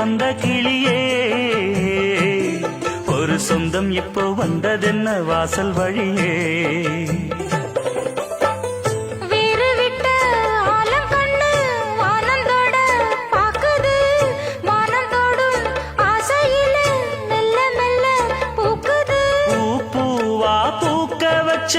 வந்த கிளியே ஒரு சொந்தம் இப்போ வந்ததென்ன வாசல் வழியே பூ பூவா பூக்க வச்ச